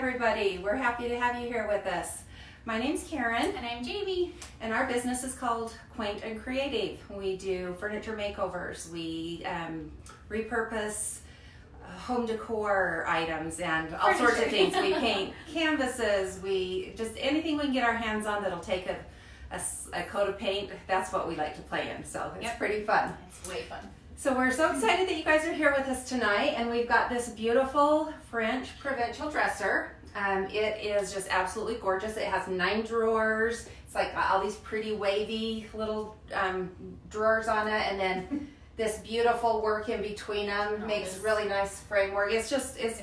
everybody. We're happy to have you here with us. My name's Karen. And I'm Jamie. And our business is called Quaint and Creative. We do furniture makeovers. We repurpose home decor items and all sorts of things. We paint canvases. We just anything we can get our hands on that'll take a coat of paint. That's what we like to play in. So it's pretty fun. It's way fun. So we're so excited that you guys are here with us tonight, and we've got this beautiful French Provencial dresser. It is just absolutely gorgeous. It has 9 drawers. It's like all these pretty wavy little drawers on it, and then this beautiful work in between them makes really nice framework. It's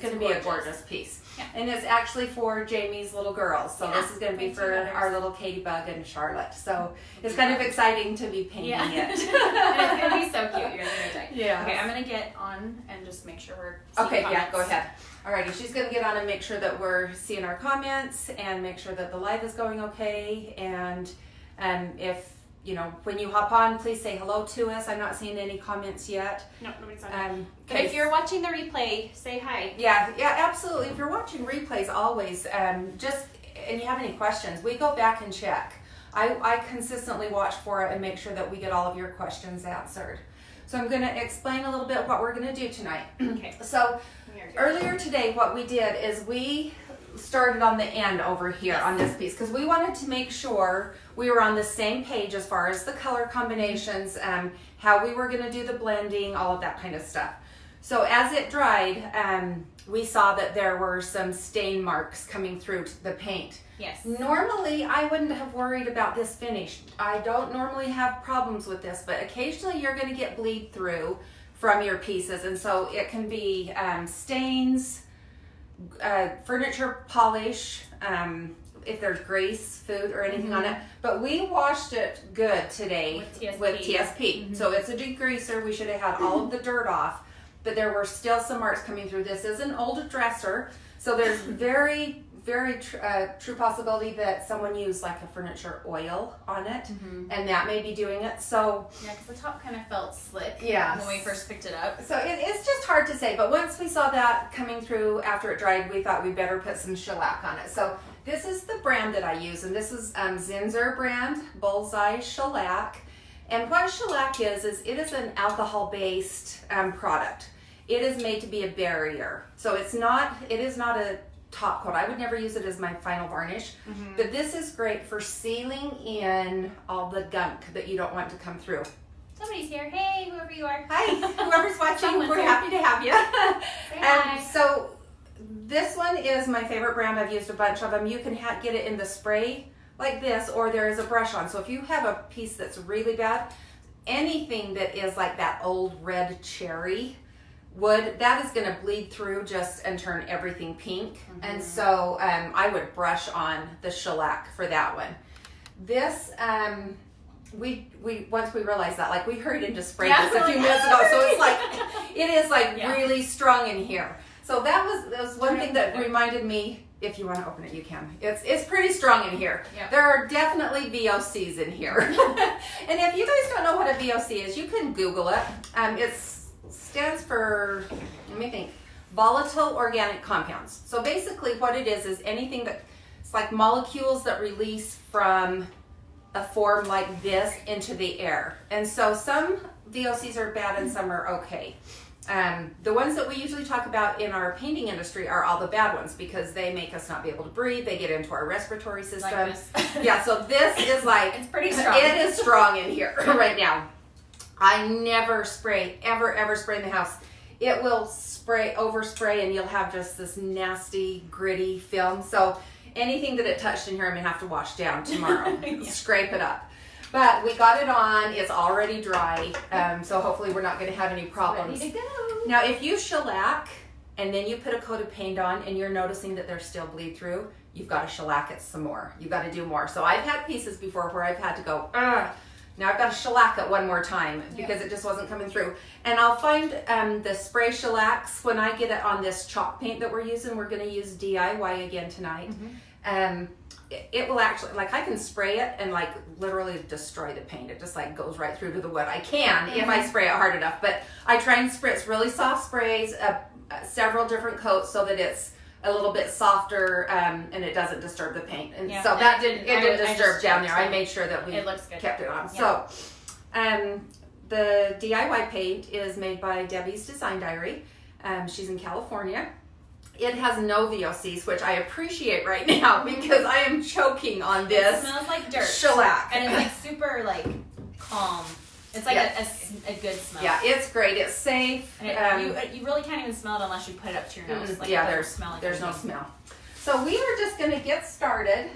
going to be a gorgeous piece. Yeah. And it's actually for Jamie's little girls. So this is going to be for our little Katie Bug and Charlotte. So it's kind of exciting to be painting it. And it's going to be so cute. You're going to enjoy it. Yeah. Okay, I'm going to get on and just make sure we're Okay, comments. yeah, go ahead. Alrighty, she's going to get on and make sure that we're seeing our comments and make sure that the live is going okay. And if, when you hop on, please say hello to us. I'm not seeing any comments yet. No, nobody's on. But Okay. if you're watching the replay, say hi. Yeah, absolutely. If you're watching replays, always, and you have any questions, we go back and check. I consistently watch for it and make sure that we get all of your questions answered. So I'm going to explain a little bit what we're going to do tonight. Okay. So earlier today, what we did is we started on the end over here on this piece because we wanted to make sure we were on the same page as far as the color combinations, how we were going to do the blending, all of that kind of stuff. So as it dried, we saw that there were some stain marks coming through the paint. Yes. Normally, I wouldn't have worried about this finish. I don't normally have problems with this, but occasionally you're going to get bleed through from your pieces, and so it can be stains, furniture polish, if there's grease, food, or anything on it. But we washed it good today with TSP. So it's a degreaser. We should have had all of the dirt off, but there were still some marks coming through. This is an old dresser, so there's very true possibility that someone used like a furniture oil on it, and that may be doing it. So yeah, because the top kind of felt slick when we first picked it up. So it's just hard to say, but once we saw that coming through after it dried, we thought we'd better put some shellac on it. So this is the brand that I use, and this is Zinsser brand Bullseye Shellac. And what shellac is it is an alcohol-based product. It is made to be a barrier. So it is not a top coat. I would never use it as my final varnish, but this is great for sealing in all the gunk that you don't want to come through. Somebody's here. Hey, whoever you are. Hi, whoever's watching, we're happy to have you. Say hi. So this one is my favorite brand. I've used a bunch of them. You can get it in the spray like this, or there is a brush on. So if you have a piece that's really bad, anything that is like that old red cherry wood, that is going to bleed through and turn everything pink. And so I would brush on the shellac for that one. This we once we realized that, we hurried into spray this a few minutes ago, so it is really strong in here. So that was one thing that reminded me. If you want to open it, you can. It's pretty strong in here. Yep. There are definitely VOCs in here. And if you guys don't know what a VOC is, you can Google it. It stands for, let me think, volatile organic compounds. So basically what it is anything it's like molecules that release from a form like this into the air. And so some VOCs are bad and some are okay. The ones that we usually talk about in our painting industry are all the bad ones because they make us not be able to breathe. They get into our respiratory system. Like this. Yeah, so this is it's pretty strong. It is strong in here right now. I never ever spray in the house. It will overspray, and you'll have just this nasty, gritty film. So anything that it touched in here, I'm going to have to wash down tomorrow. Scrape it up. But we got it on. It's already dry, so hopefully we're not going to have any problems. Ready to go. Now, if you shellac and then you put a coat of paint on and you're noticing that there's still bleed through, you've got to shellac it some more. You've got to do more. So I've had pieces before where I've had to go, now I've got to shellac it one more time because it just wasn't coming through. And I'll find the spray shellacs when I get it on this chalk paint that we're using. We're going to use DIY again tonight. It will actually, I can spray it and literally destroy the paint. It just goes right through to the wood. I can if I spray it hard enough, but I try and spritz really soft sprays, several different coats so that it's a little bit softer, and it doesn't disturb the paint. And Yeah. so that didn't I disturb just down there. checked I it. made sure that we It looks good. kept it on. Yeah. So, the DIY paint is made by Debbie's Design Diary. She's in California. It has no VOCs, which I appreciate right now because I am choking on this. It smells like dirt. Shellac. And it's like super like calm. It's like a good smell. Yeah, it's great. It's safe. And you really can't even smell it unless you put it up to your nose. Like, yeah, it there's doesn't smell like no anything. smell. So we are just going to get started.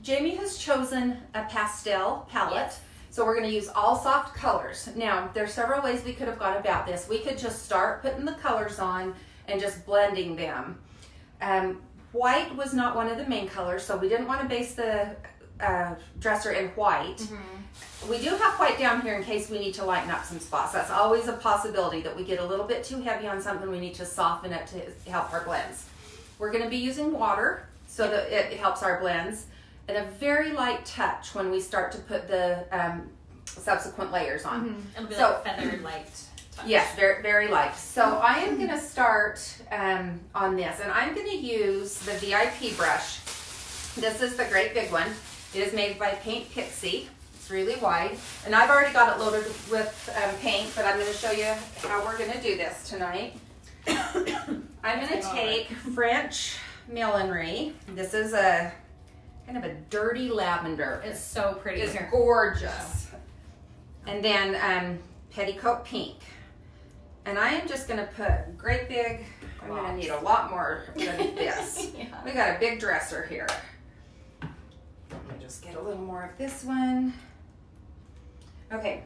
Jamie has chosen a pastel palette. Yes. So we're going to use all soft colors. Now, there's several ways we could have gone about this. We could just start putting the colors on and just blending them. White was not one of the main colors, so we didn't want to base the dresser in white. Mm-hmm. We do have white down here in case we need to lighten up some spots. That's always a possibility that we get a little bit too heavy on something. We need to soften it to help our blends. We're going to be using water so that it helps our blends, and a very light touch when we start to put the subsequent layers on. Mm-hmm. It'll be So- like feathered light touch. Yes, very, very light. So I am going to start on this, and I'm going to use the VIP brush. This is the great big one. It is made by Paint Pixie. It's really wide, and I've already got it loaded with paint, but I'm going to show you how we're going to do this tonight. I'm going to take French millinery. This is a kind of a dirty lavender. It's so pretty. It's Here. gorgeous. And then petticoat pink. And I am just going to put great big, I'm going to need a lot more than this. Yeah. We got a big dresser here. Let me just get a little more of this one. Okay.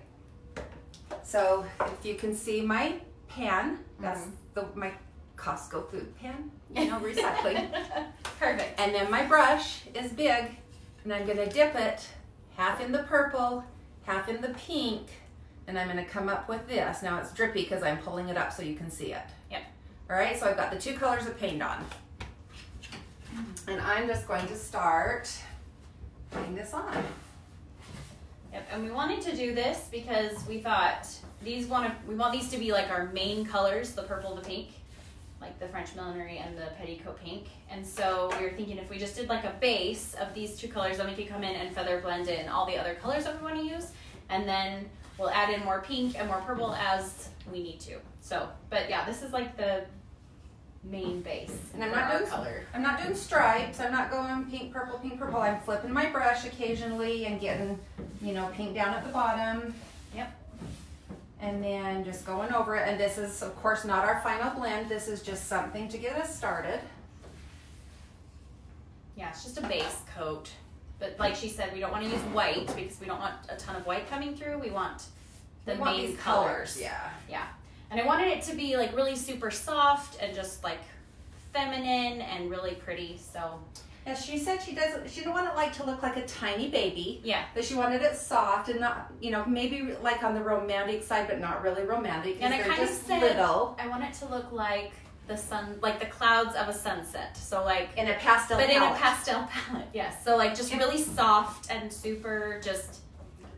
So if you can see my pan, that's my Costco food pan, recycling. Perfect. And then my brush is big, and I'm going to dip it half in the purple, half in the pink, and I'm going to come up with this. Now it's drippy because I'm pulling it up so you can see it. Yep. All right, so I've got the two colors of paint on. And I'm just going to start putting this on. Yep, and we wanted to do this because we thought we want these to be like our main colors, the purple, the pink, like the French millinery and the petticoat pink. And so we were thinking if we just did like a base of these two colors, then we could come in and feather blend in all the other colors that we want to use, and then we'll add in more pink and more purple as we need to. So, but yeah, this is like the main base. And I'm for not our doing color. I'm not doing stripes. I'm not going pink, purple, pink, purple. I'm flipping my brush occasionally and getting, pink down at the bottom. Yep. And then just going over it. And this is, of course, not our final blend. This is just something to get us started. Yeah, it's just a base coat. But like she said, we don't want to use white because we don't want a ton of white coming through. We want the We want main these colors. Yeah. Yeah. And I wanted it to be like really super soft and just like feminine and really pretty. So Yeah, she said she didn't want it to look like a tiny baby. yeah. But she wanted it soft and not, maybe like on the romantic side, but not really romantic. And I they're kind of just said little. I want it to look like the sun, like the clouds of a sunset. So like, In a pastel but palette. in a pastel palette. Yes. So like just really soft and super just,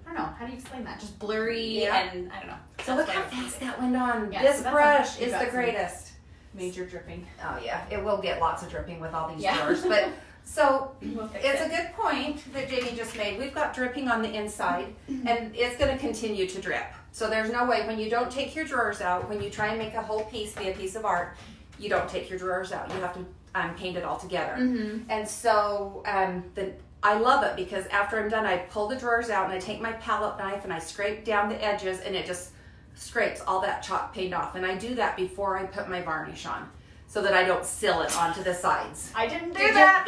I don't know, how do you explain that? Just blurry Yeah. and I don't know. So look how fast that went on. Yeah, This so that's brush you is got the some greatest. Major dripping. Oh yeah, it will get lots of dripping with all these Yeah. drawers. But so We'll fix it's it. a good point that Jamie just made. We've got dripping on the inside, and it's going to continue to drip. So there's no way when you don't take your drawers out, when you try and make a whole piece be a piece of art, you don't take your drawers out. You have to paint it all together. Mm-hmm. And so I love it because after I'm done, I pull the drawers out and I take my palette knife and I scrape down the edges, and it just scrapes all that chalk paint off. And I do that before I put my varnish on, so that I don't seal it onto the sides. I didn't do Did you? that.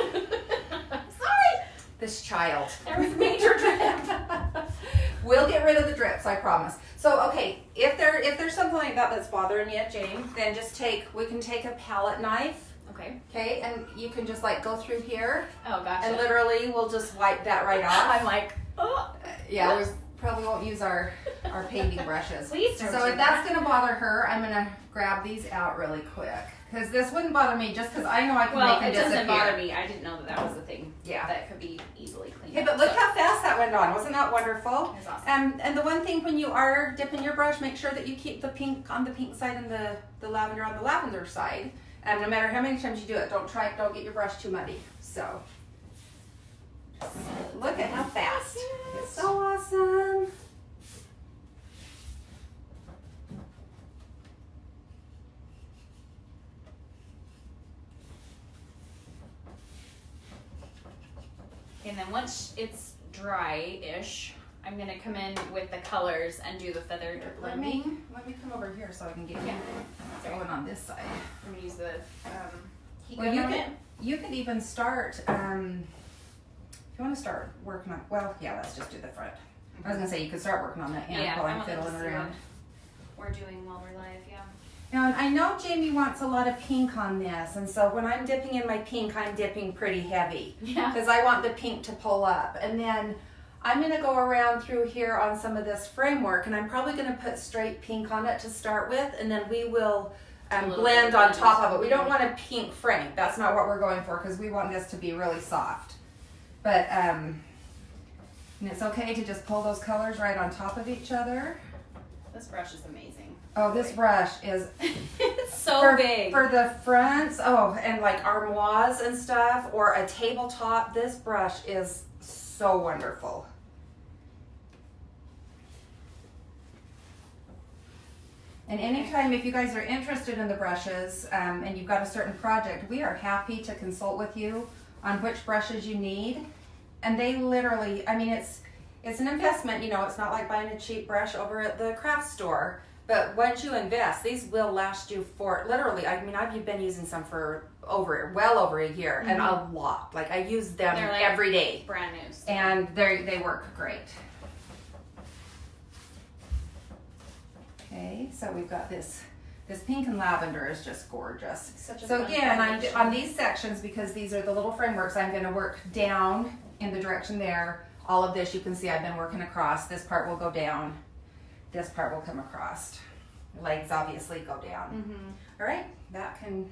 Sorry. This child. There was major drip. We'll get rid of the drips, I promise. So, okay, if there's something like that that's bothering you, Jane, then we can take a palette knife, Okay. okay, and you can just go through here, Oh, gotcha. and literally we'll just wipe that right off. I'm like, oh. Yeah, we probably won't use our painting brushes. Please don't So do if that's gonna bother her, I'm gonna grab these out really quick. Because this wouldn't bother me just because I know I can Well, make it them doesn't disappear. bother me. I didn't know that was a thing. Yeah. That could be easily cleaned Hey, up. but look so. how fast that went on. Wasn't that wonderful? That's awesome. And the one thing when you are dipping your brush, make sure that you keep the pink on the pink side and the lavender on the lavender side. No matter how many times you do it, don't get your brush too muddy. So, look at how fast. It's so awesome. And then once it's dry-ish, I'm gonna come in with the colors and do the feathered blending. Let me come over here so I can get going on this side. I'm gonna use the heat Well, gun you could even start, if you want to start working on, well, yeah, let's just do the front. I was going to say you could start working on that hand while I'm fiddling around. We're doing while we're live, yeah. Now, I know Jamie wants a lot of pink on this, and so when I'm dipping in my pink, I'm dipping pretty heavy. Yeah. Because I want the pink to pull up. And then I'm going to go around through here on some of this framework, and I'm probably going to put straight pink on it to start with, and then we will blend on top of it. We don't want a pink frame. That's not what we're going for, because we want this to be really soft. But and it's okay to just pull those colors right on top of each other. This brush is amazing. Oh, this brush is it's so big. For the fronts, and like armoires and stuff, or a tabletop, this brush is so wonderful. And anytime, if you guys are interested in the brushes and you've got a certain project, we are happy to consult with you on which brushes you need. And they literally, I mean, it's an investment, you know, it's not like buying a cheap brush over at the craft store. But once you invest, these will last you for, literally, I mean, I've been using some for well over a year, and a lot. Like, I use them They're like every day. Brand new. Still. And they work great. Okay, so we've got this pink and lavender is just gorgeous. So again, on these sections, because these are the little frameworks, I'm gonna work down in the direction there. All of this, you can see I've been working across. This part will go down. This part will come across. Legs obviously go down. All right, that can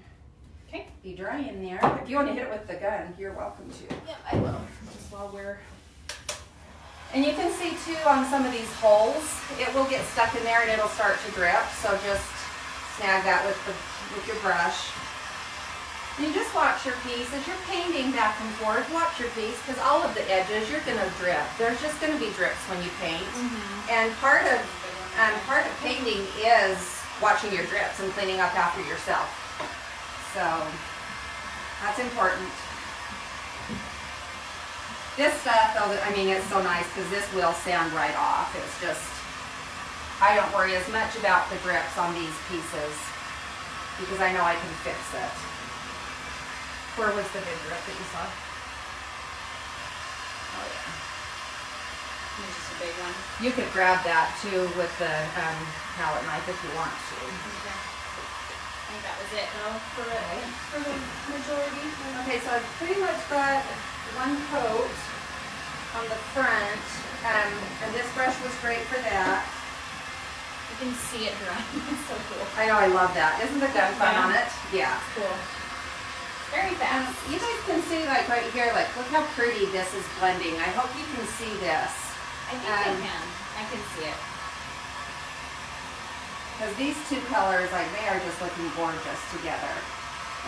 be dry in there. If you want to hit it with the gun, you're welcome to. Yep, I will. Just while we're... And you can see too on some of these holes, it will get stuck in there and it'll start to drip. So just snag that with your brush. And you just watch your piece as you're painting back and forth. Watch your piece, because all of the edges you're gonna drip. There's just gonna be drips when you paint. And part of painting is watching your drips and cleaning up after yourself. So that's important. This stuff, though, I mean, it's so nice because this will sand right off. It's just, I don't worry as much about the drips on these pieces because I know I can fix it. Where was the big drip that you saw? Oh, yeah. It's just a big one. You could grab that, too, with the palette knife if you want to. Okay. I think that was it, though, for the majority. Okay, so I've pretty much got one coat on the front, and this brush was great for that. You can see it drying. It's so cool. I know, I love that. Isn't the gun fun on it? Yeah. It's cool. Very fast. You guys can see, like, right here, like, look how pretty this is blending. I hope you can see this. I think I can. I can see it. Because these two colors, like, they are just looking gorgeous together.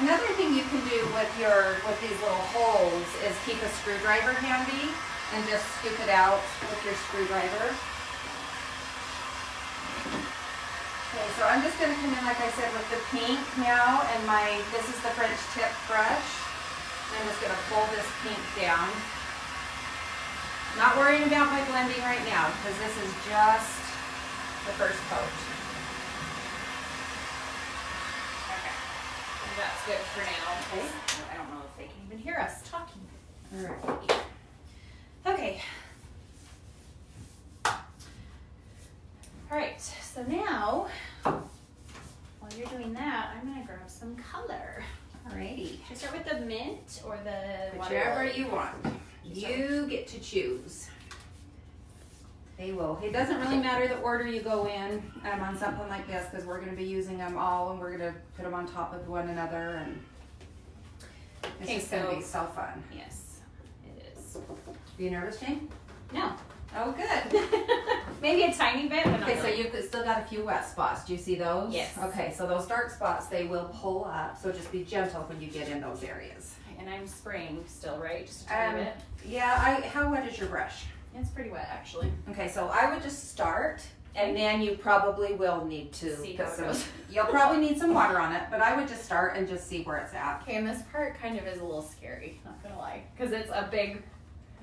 Another thing you can do with these little holes is keep a screwdriver handy and just scoop it out with your screwdriver. Okay, so I'm just going to come in, like I said, with the pink now, and this is the French tip brush. I'm just going to pull this pink down. Not worrying about my blending right now, because this is just the first coat. Okay. And that's good for now. Okay. I don't know if they can even hear us talking. All right. Okay. All right, so now, while you're doing that, I'm gonna grab some color. Alrighty. Should I start with the mint or the Whichever you want. You get to choose. They will. It doesn't really matter the order you go in on something like this, because we're going to be using them all and we're going to put them on top of one another, and it's just going to be so fun. Yes, it is. Are you nervous, Jane? No, Oh, good. Maybe a tiny bit, but not Okay, so really. you've still got a few wet spots. Do you see those? Yes. Okay, so those dark spots, they will pull up. So just be gentle when you get in those areas. And I'm spraying still, right? Just a tiny bit. Yeah, how wet is your brush? It's pretty wet, actually. Okay, so I would just start, and then you probably will need to See put how it some, goes. you'll probably need some water on it, but I would just start and just see where it's at. Okay, and this part kind of is a little scary, not gonna lie, because it's a big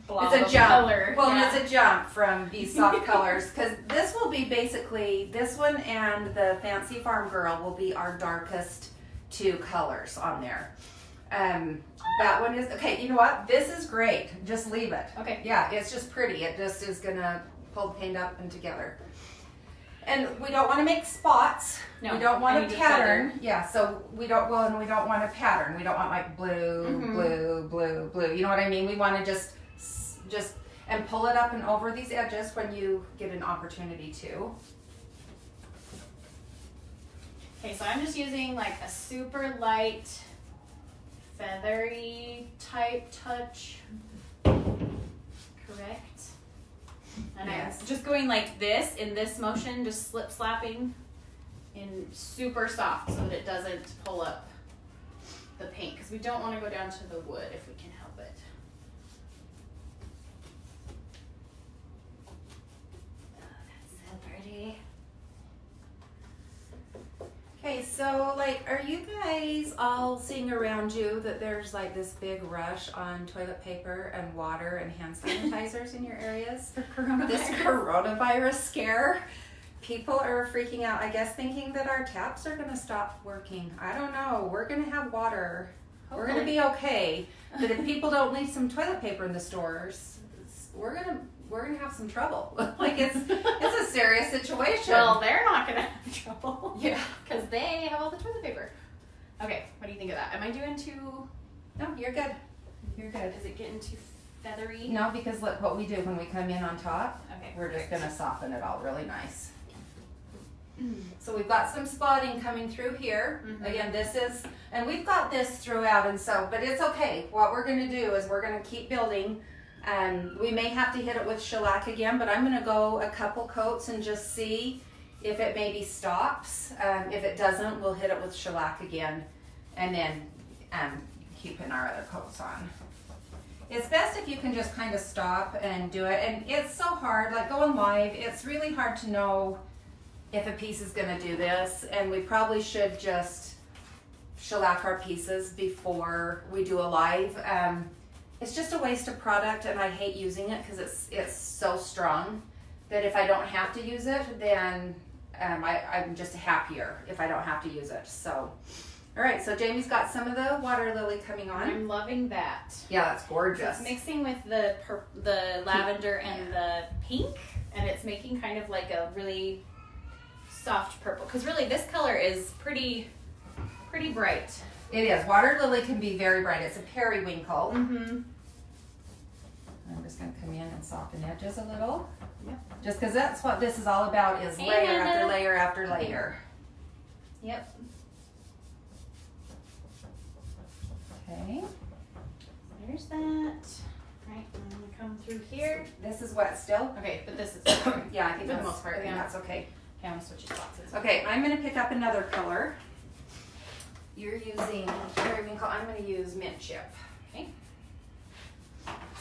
blob It's a of jump. color. Well, Yeah. and it's a jump from these soft colors, because this will be basically, this one and the Fancy Farm Girl will be our darkest two colors on there. That one is, okay, you know what? This is great. Just leave it. Okay. Yeah, it's just pretty. It just is gonna pull the paint up and together. And we don't want to make spots. No, we don't want I a need to pattern. feather. Yeah, so we don't want a pattern. We don't want like blue, Mhm. blue, blue, blue. You know what I mean? We want to just and pull it up and over these edges when you get an opportunity to. Okay, so I'm just using like a super light, feathery type touch. Correct. And Yes. I'm just going like this in this motion, just slip slapping in super soft so that it doesn't pull up the paint, because we don't want to go down to the wood if we can help it. Oh, that's so pretty. Okay, so like, are you guys all seeing around you that there's like this big rush on toilet paper and water and hand sanitizers in your areas? For coronavirus. This coronavirus scare, people are freaking out, I guess, thinking that our taps are gonna stop working. I don't know. We're gonna have water. We're gonna be okay. But if people don't leave some toilet paper in the stores, we're gonna have some trouble. Like it's a serious situation. Well, they're not gonna have trouble. Yeah. Because they have all the toilet paper. Okay, what do you think of that? Am I doing too, No, you're good. You're good. is it getting too feathery? No, because look what we do when we come in on top. Okay, We're just perfect. gonna soften it all really nice. So we've got some spotting coming through here. Mhm. Again, this is, and we've got this throughout, and so, but it's okay. What we're gonna do is we're gonna keep building. We may have to hit it with shellac again, but I'm gonna go a couple coats and just see if it maybe stops. If it doesn't, we'll hit it with shellac again, and then keeping our other coats on. It's best if you can just kind of stop and do it. And it's so hard, like going live, it's really hard to know if a piece is gonna do this, and we probably should just shellac our pieces before we do a live. It's just a waste of product, and I hate using it because it's so strong that if I don't have to use it, then I'm just happier if I don't have to use it. So, all right, so Jamie's got some of the water lily coming on. I'm loving that. Yeah, that's So gorgeous. it's mixing with the lavender and the pink, and it's making kind of like a really soft purple. Because really, this color is pretty bright. It is. Water lily can be very bright. It's a periwinkle. Mm-hmm. I'm just going to come in and soften edges a little. Yep. Just because that's what this is all about, is layer And, after layer after layer. Yep. Okay. There's that. Right, I'm gonna come through here. This is wet still. Okay, but this is Yeah, I think For the that's, most part, I think yeah. that's okay. Okay, I'm gonna switch spots. Okay, I'm going to pick up another color. You're using periwinkle. I'm going to use mint chip.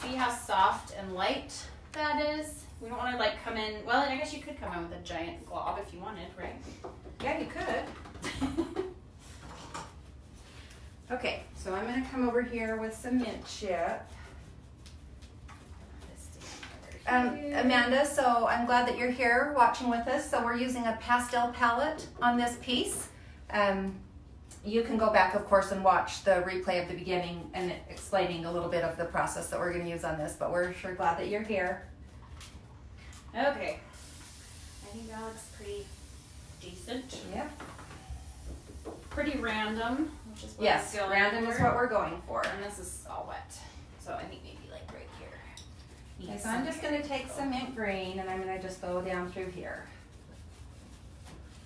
See how soft and light that is? We don't want to like come in. Well, I guess you could come in with a giant glob if you wanted, right? Yeah, you could. Okay, so I'm going to come over here with some mint chip. Amanda, so I'm glad that you're here watching with us. So we're using a pastel palette on this piece. You can go back, of course, and watch the replay of the beginning and explaining a little bit of the process that we're going to use on this, but we're sure glad that you're here. Okay. I think that looks pretty decent. Yeah. Pretty random, which is what Yes, I'm going random for. is what we're going for. And this is all wet. So I think maybe like right here. Okay, so I'm just going to take some mint green and I'm going to just go down through here.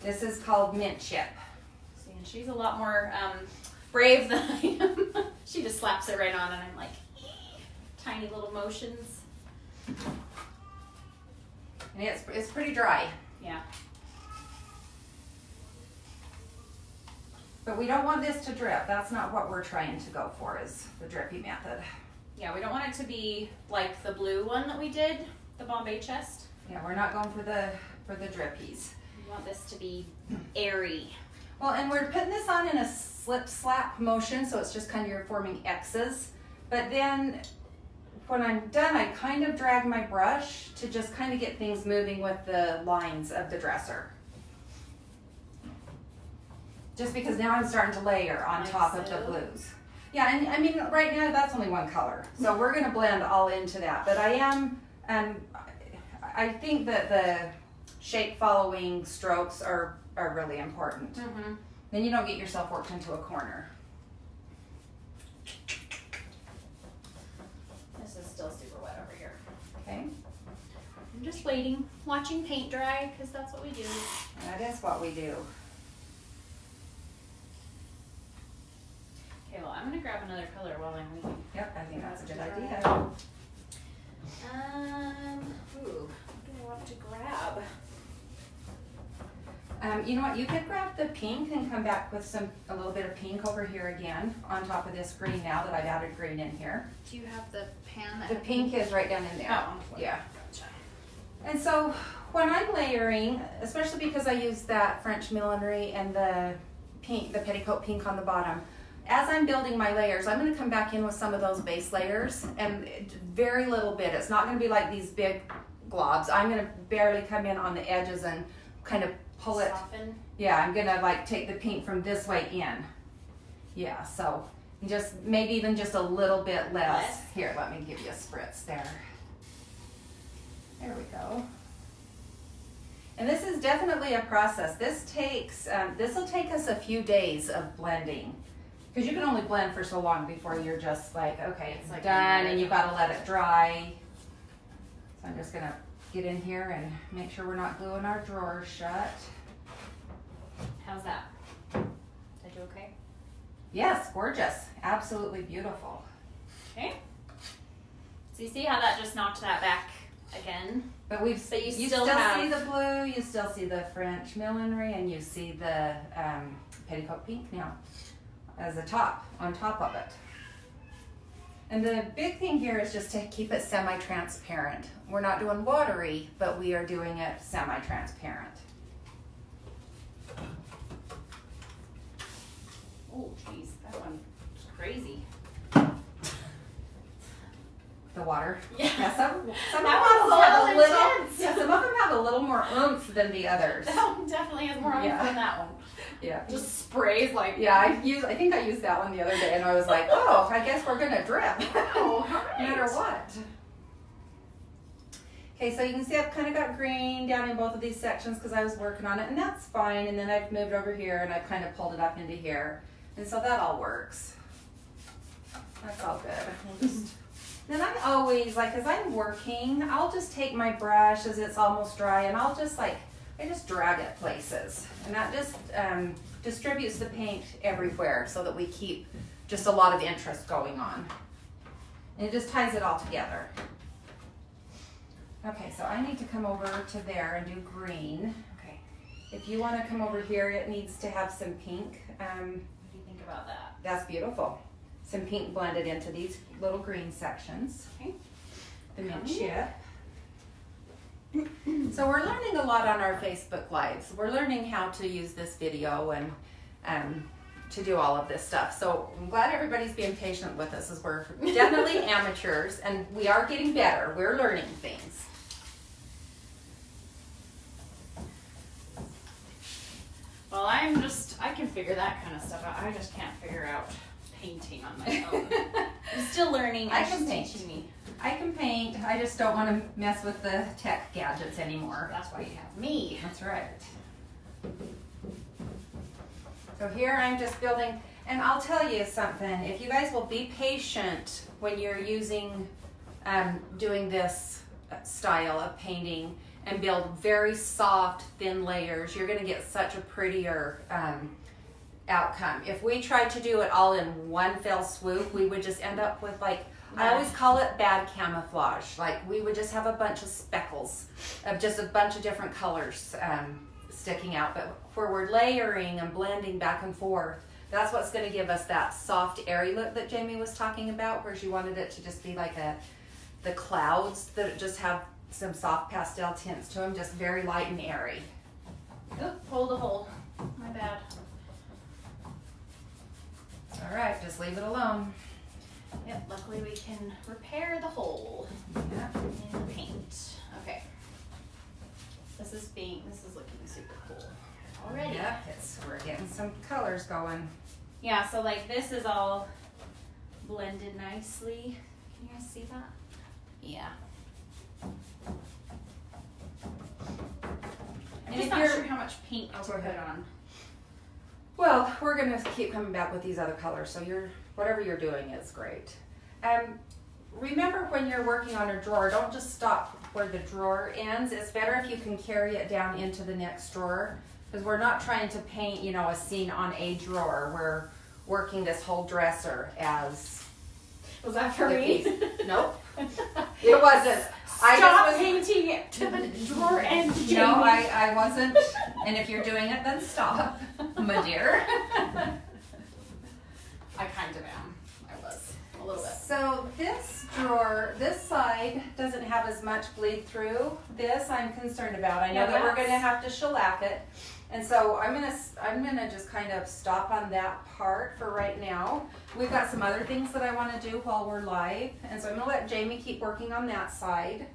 This is called mint chip. See, and she's a lot more brave than I am. She just slaps it right on and I'm like, tiny little motions. And it's pretty dry. Yeah. But we don't want this to drip. That's not what we're trying to go for, is the drippy method. Yeah, we don't want it to be like the blue one that we did, the Bombay chest. Yeah, we're not going for the drippies. We want this to be airy. Well, and we're putting this on in a slip slap motion, so it's just kind of you're forming X's. But then when I'm done, I kind of drag my brush to just kind of get things moving with the lines of the dresser. Just because now I'm starting to layer on Like top of so. the blues. Yeah, and I mean, right now that's only one color. So we're gonna blend all into that. But I am, I think that the shape following strokes are really important. Mm-hmm. Then you don't get yourself worked into a corner. This is still super wet over here. Okay, I'm just waiting, watching paint dry, because that's what we do. that is what we do. Okay, well, I'm gonna grab another color while I'm waiting. Yep, I think that's a good Dry. idea. What do I want to grab? You know what? You could grab the pink and come back with a little bit of pink over here again on top of this green now that I've added green in here. Do you have the pan that The pink is right down in there. Oh, Yeah. Gotcha. And so when I'm layering, especially because I use that French millinery and the pink, the petticoat pink on the bottom, as I'm building my layers, I'm going to come back in with some of those base layers and very little bit. It's not going to be like these big globs. I'm going to barely come in on the edges and kind of pull it. Soften. Yeah, I'm going to like take the pink from this way in. Yeah, so just maybe even just a little bit less. Here, let me give you a spritz there. There we go. And this is definitely a process. This will take us a few days of blending. Because you can only blend for so long before you're just like, okay, it's like done, and you've got to let it dry. So I'm just going to get in here and make sure we're not gluing our drawers shut. How's that? Did I do okay? Yes, gorgeous. Absolutely beautiful. Okay. So you see how that just knocked that back again? But you still have- see the blue, you still see the French millinery, and you see the petticoat pink now as the top, on top of it. And the big thing here is just to keep it semi-transparent. We're not doing watery, but we are doing it semi-transparent. Oh, geez, that one's crazy. The water. Yeah. Some That models one's have a a little little. intense. Yeah, some of them have a little more oomph than the others. That one definitely has more oomph Yeah. than that one. Yeah. Just sprays like. Yeah, I think I used that one the other day, and I was like, oh, I guess we're gonna drip. Oh, No matter what. Okay, so you can see I've kind of got green down in both of these sections because I was working on it, and that's fine. And then I've moved over here and I've kind of pulled it up into here. And so that all works. That's all good. We'll just, then I always, like, as I'm working, I'll just take my brush as it's almost dry, and I'll just I just drag it places. And that just distributes the paint everywhere so that we keep just a lot of interest going on. And it just ties it all together. Okay, so I need to come over to there and do green. Okay. If you want to come over here, it needs to have some pink. What do you think about that? That's beautiful. Some pink blended into these little green sections. Okay. The mint chip. So we're learning a lot on our Facebook Lives. We're learning how to use this video and to do all of this stuff. So I'm glad everybody's being patient with us, as we're definitely amateurs and we are getting better. We're learning things. Well, I can figure that kind of stuff out. I just can't figure out painting on my own. I'm still learning. I and can she's paint. teaching me. I can paint. I just don't want to mess with the tech gadgets anymore. That's why you have me. That's right. So here I'm just building, and I'll tell you something. If you guys will be patient when you're using, doing this style of painting and build very soft, thin layers, you're going to get such a prettier outcome. If we tried to do it all in one fell swoop, we would just end up with like I always call it bad camouflage. Like we would just have a bunch of speckles of just a bunch of different colors sticking out. But where we're layering and blending back and forth, that's what's going to give us that soft, airy look that Jamie was talking about, where she wanted it to just be like the clouds that just have some soft pastel tints to them, just very light and airy. Oh, hold the hole. My bad. All right, just leave it alone. Yep, luckily we can repair the hole Yeah. in the paint. Okay. This is looking super cool already. Yeah, we're getting some colors going. Yeah, so like this is all blended nicely. Can you guys see that? Yeah. I'm just not sure how much paint to put on. Well, we're gonna keep coming back with these other colors, so whatever you're doing is great. Remember when you're working on a drawer, don't just stop where the drawer ends. It's better if you can carry it down into the next drawer, because we're not trying to paint, a scene on a drawer. We're working this whole dresser as. Was that for the me? piece. Nope, it wasn't. Stop painting it to the drawer end, Jamie. No, I wasn't. And if you're doing it, then stop, my dear. I kind of am. I was a little bit. So this drawer, this side doesn't have as much bleed through. This I'm concerned about. I know Yeah, that we're that's- going to have to shellac it, and so I'm gonna just kind of stop on that part for right now. We've got some other things that I want to do while we're live, and so I'm gonna let Jamie keep working on that side.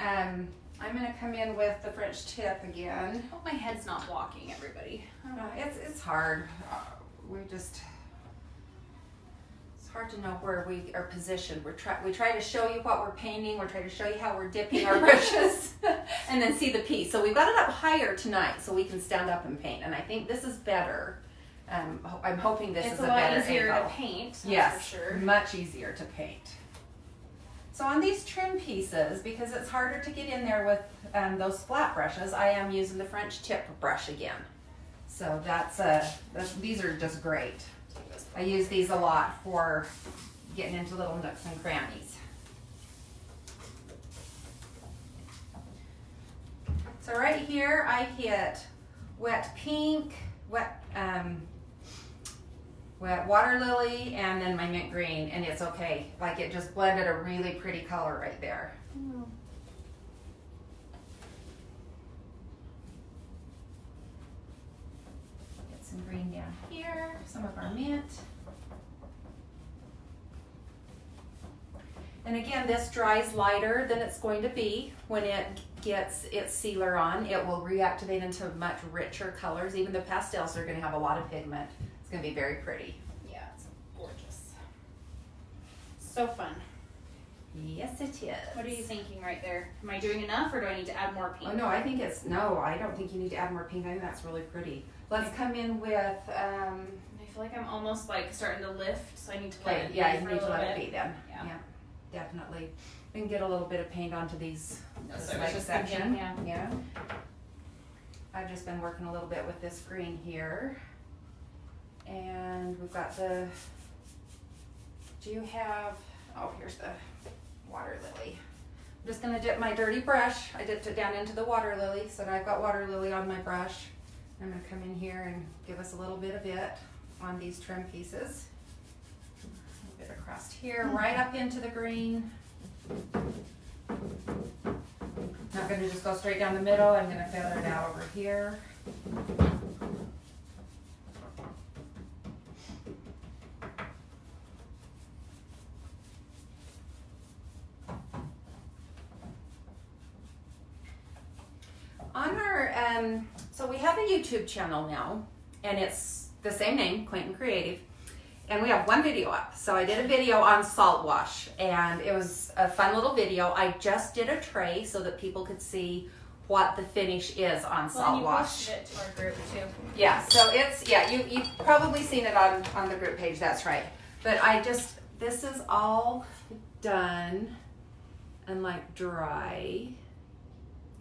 I'm gonna come in with the French tip again. I hope my head's not blocking everybody. It's hard. It's hard to know where we are positioned. We try to show you what we're painting. We're trying to show you how we're dipping our brushes, and then see the piece. So we've got it up higher tonight, so we can stand up and paint. And I think this is better. I'm hoping this is a better lot easier angle. to paint. That's Yes, for sure. much easier to paint. So on these trim pieces, because it's harder to get in there with those flat brushes, I am using the French tip brush again. So these are just great. I use these a lot for getting into little nooks and crannies. So right here I hit wet pink, wet water lily, and then my mint green, and it's okay. Like it just blended a really pretty color right there. Get some green down here, some of our mint. And again, this dries lighter than it's going to be when it gets its sealer on. It will reactivate into much richer colors. Even the pastels are going to have a lot of pigment. It's going to be very pretty. Yeah, it's gorgeous. So fun. Yes, it is. What are you thinking right there? Am I doing enough, or do I need to add more pink? Oh no, I don't think you need to add more pink. I think that's really pretty. Let's come in with, I feel like I'm almost like starting to lift, so I need to let it be yeah, you for a need to little let bit. it be then. Yeah. Definitely. We can get a little bit of paint onto these, this So I was leg just section. thinking, Yeah. I've just been working a little bit with this green here. And we've got here's the water lily. I'm just gonna dip my dirty brush. I dipped it down into the water lily, so now I've got water lily on my brush. I'm gonna come in here and give us a little bit of it on these trim pieces. A bit across here, right up into the green. Not gonna just go straight down the middle. I'm gonna feather it out over here. On our, so we have a YouTube channel now, and it's the same name, Quaint and Creative, and we have one video up. So I did a video on salt wash, and it was a fun little video. I just did a tray so that people could see what the finish is on salt wash. Posted it to our group too. Yeah, so you've probably seen it on the group page, that's right. But this is all done and like dry.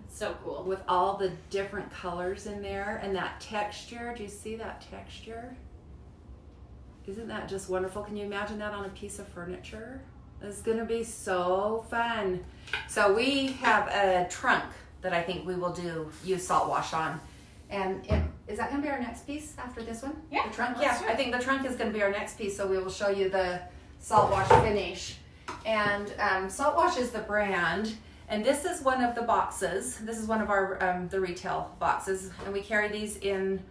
So cool. With all the different colors in there and that texture. Do you see that texture? Isn't that just wonderful? Can you imagine that on a piece of furniture? This is gonna be so fun. So we have a trunk that I think we will use salt wash on. And is that gonna be our next piece after this one? Yeah, The trunk? let's Yeah, do it. I think the trunk is gonna be our next piece, so we will show you the salt wash finish. And Salt Wash is the brand, and this is one of the boxes. This is one of our the retail boxes, and we carry these in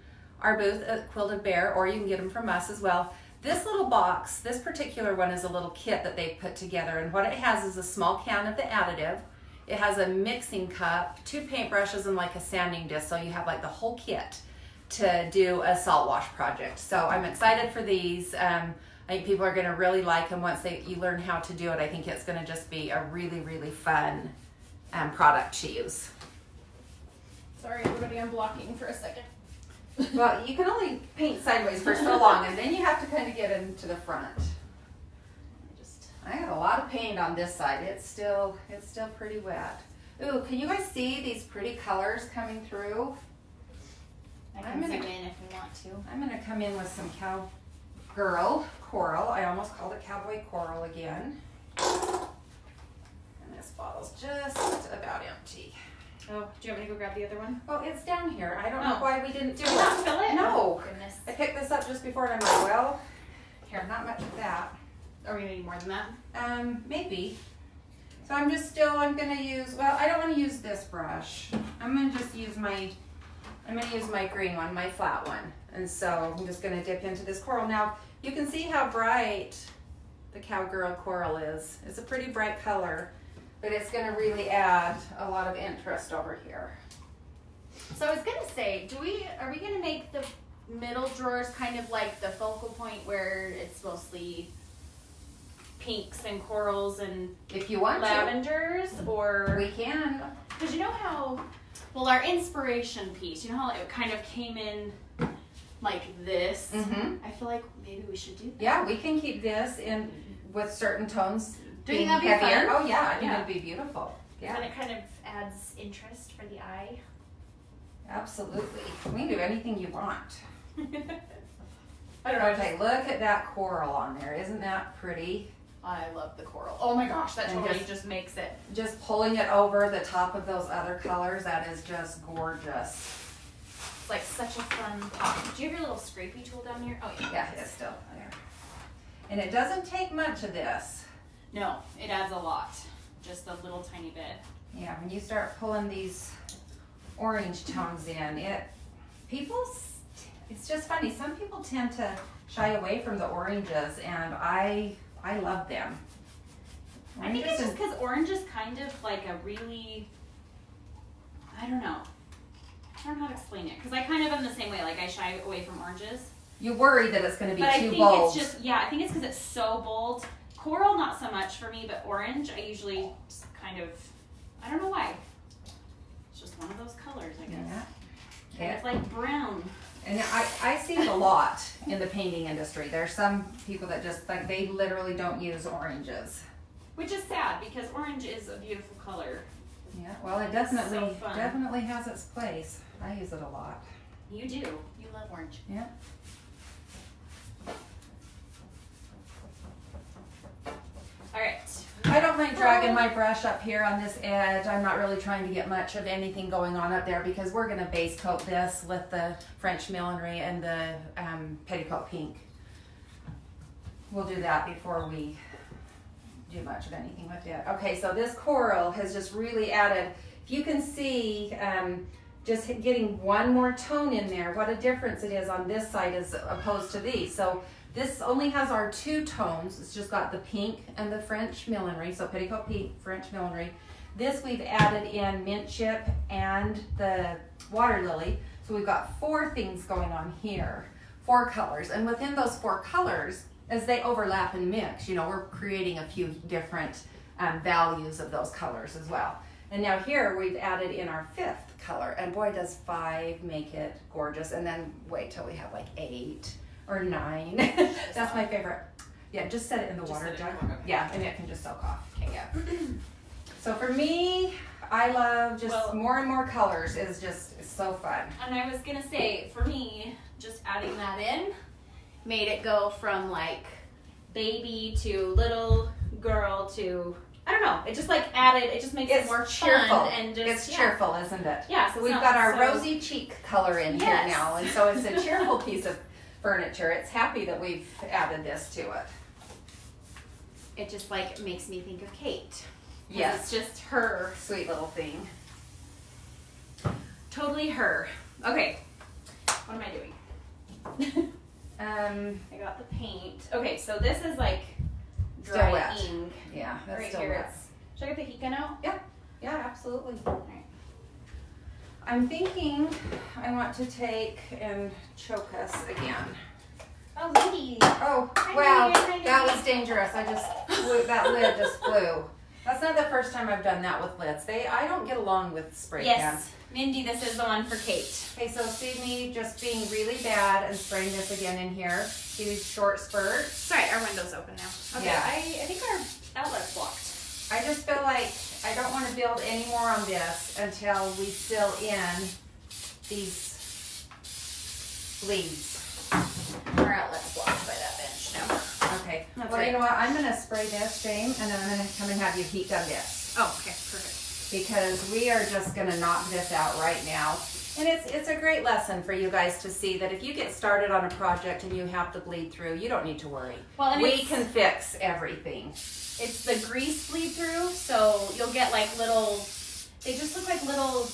our booth at Quilted Bear, or you can get them from us as well. This little box, this particular one is a little kit that they put together, and what it has is a small can of the additive. It has a mixing cup, 2 paintbrushes, and like a sanding disc, so you have like the whole kit to do a salt wash project. So I'm excited for these. I think people are going to really like them once you learn how to do it. I think it's going to just be a really, really fun product to use. Sorry, everybody, I'm blocking for a second. Well, you can only paint sideways for so long, and then you have to kind of get into the front. I got a lot of paint on this side. It's still pretty wet. Ooh, can you guys see these pretty colors coming through? I can zoom in if we want to. I'm going to come in with some cowgirl coral. I almost called it cowboy coral again. And this bottle's just about empty. Oh, do you want me to go grab the other one? Well, it's down here. I don't know why we didn't do Did we not fill it? No. Oh, goodness. I picked this up just before and I'm like, well, here, not much of that. Are we gonna need more than that? Maybe. So I'm gonna use, well, I don't want to use this brush. I'm gonna just use my green one, my flat one. And so I'm just gonna dip into this coral. Now, you can see how bright the cowgirl coral is. It's a pretty bright color, but it's gonna really add a lot of interest over here. So I was gonna say, are we gonna make the middle drawers kind of like the focal point where it's mostly pinks and corals and If you want lavenders, or we can. because you know how, well, our inspiration piece, you know how it kind of came in like this. Mm-hmm. I feel like maybe we should do that. Yeah, we can keep this in with certain tones Do you being think that'd be heavier. fun? Oh yeah, I think Yeah. it'd be beautiful. Then Yeah, it kind of adds interest for the eye. absolutely. We can do anything you want. I don't know. Okay, look at that coral on there. Isn't that pretty? I love the coral. Oh my gosh, that And totally just- just makes it. Just pulling it over the top of those other colors, that is just gorgeous. It's like such a fun pop. Do you have your little scrapey tool down here? Oh yeah. Yeah, it's still there. And it doesn't take much of this. No, it adds a lot. Just a little tiny bit. Yeah, when you start pulling these orange tones in, it's just funny. Some people tend to shy away from the oranges, and I love them. I think it's just because orange is kind of like a really, I don't know. I don't know how to explain it. Because I kind of am the same way. Like I shy away from oranges. You worry that it's going to be But I too think bold. it's just, yeah, I think it's because it's so bold. Coral, not so much for me, but orange, I usually just kind of, I don't know why. It's just one of those colors, I guess. Yeah. Kind Yeah. of like brown. And I see it a lot in the painting industry. There's some people that just like they literally don't use oranges. Which is sad because orange is a beautiful color. Yeah, well, it definitely So fun. definitely has its place. I use it a lot. You do. You love orange. Yeah. All right. I don't mind dragging my brush up here on this edge. I'm not really trying to get much of anything going on up there because we're going to base coat this with the French millinery and the petticoat pink. We'll do that before we do much of anything with it. Okay, so this coral has just really added, if you can see, just getting one more tone in there, what a difference it is on this side as opposed to these. So this only has our 2 tones. It's just got the pink and the French millinery, so petticoat pink, French millinery. This we've added in mint chip and the water lily. So we've got 4 things going on here, 4 colors. And within those 4 colors, as they overlap and mix, we're creating a few different values of those colors as well. And now here we've added in our 5th color, and boy does 5 make it gorgeous. And then wait till we have like 8 or 9. That's my favorite. Yeah, just set it in the water jug. Yeah, and it can just soak off. Okay, yeah. So for me, I love just more and more colors. It's so fun. And I was gonna say, for me, just adding that in made it go from like baby to little girl to, I don't know. It just like added, it just makes it more cheerful. fun and just, It's cheerful, isn't it? Yeah. So we've got our rosy cheek color in here Yes. now, and so it's a cheerful piece of furniture. It's happy that we've added this to it. It just like makes me think of Kate. Yes. It's just her. Sweet little thing. Totally her. Okay. What am I doing? I got the paint. Okay, so this is like Still dry wet. ink. Yeah, that's Right still here. wet. Should I get the heat gun out? Yeah, absolutely. All right. I'm thinking I want to take and choke us again. Oh, Lady. Oh, Hi, wow, Lady. that was dangerous. That lid just flew. That's not the first time I've done that with lids. I don't get along with spray cans. Yes. Mindy, this is the one for Kate. Okay, so see me just being really bad and spraying this again in here. See these short spurts? Sorry, our window's open now. Okay, Yeah. I think our outlet's blocked. I just feel like I don't want to build any more on this until we fill in these bleeds. Our outlet's blocked by that bench now. Okay. That's Well, right. you know what? I'm going to spray this, Jane, and then I'm going to come and have you heat gun this. Oh, okay, perfect. Because we are just going to knock this out right now. And it's a great lesson for you guys to see that if you get started on a project and you have to bleed through, you don't need to worry. Well, and we can fix everything. It's the grease bleed through, so you'll get like little, they just look like little